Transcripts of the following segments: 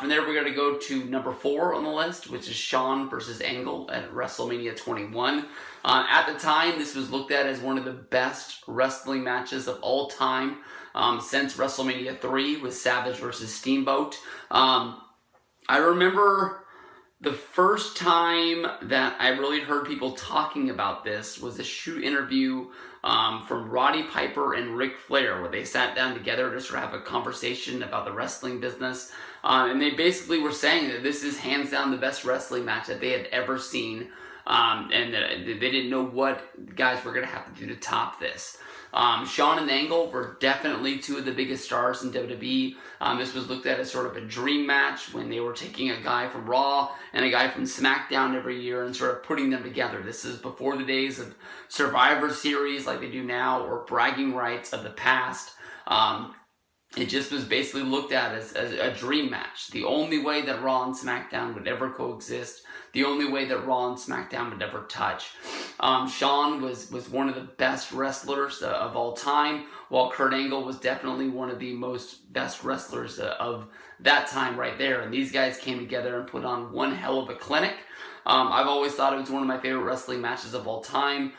From there, we're going to go to number 4 on the list, which is Shawn versus Angle at Wrestlemania 21. At the time, this was looked at as one of the best wrestling matches of all time since WrestleMania 3 with Savage versus Steamboat. I remember the first time that I really heard people talking about this was a shoot interview from Roddy Piper and Ric Flair, where they sat down together to sort of have a conversation about the wrestling business. And they basically were saying that this is hands down the best wrestling match that they had ever seen. And that they didn't know what guys were going to have to do to top this. Shawn and Angle were definitely two of the biggest stars in WWE. This was looked at as sort of a dream match when they were taking a guy from Raw and a guy from SmackDown every year and sort of putting them together. This is before the days of Survivor Series like they do now, or bragging rights of the past. It just was basically looked at as a dream match. The only way that Raw and SmackDown would ever coexist. The only way that Raw and SmackDown would ever touch. Shawn was one of the best wrestlers of all time, while Kurt Angle was definitely one of the best wrestlers of that time right there. And these guys came together and put on one hell of a clinic. I've always thought it was one of my favorite wrestling matches of all time.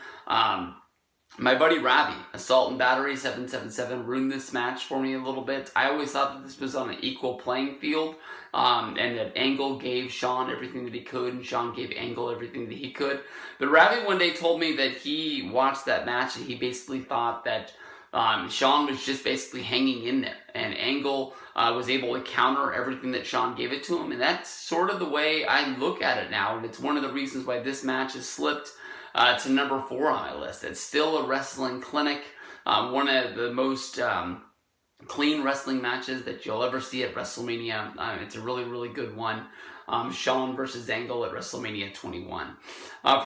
My buddy Ravi, Assault and Battery 777, ruined this match for me a little bit. I always thought that this was on an equal playing field, and that Angle gave Shawn everything that he could, and Shawn gave Angle everything that he could. But Ravi one day told me that he watched that match and he basically thought that Shawn was just basically hanging in there, and Angle was able to counter everything that Shawn gave it to him. And that's sort of the way I look at it now, and it's one of the reasons why this match has slipped to number 4 on my list. It's still a wrestling clinic, one of the most clean wrestling matches that you'll ever see at WrestleMania. It's a really, really good one. Shawn versus Angle at WrestleMania 21.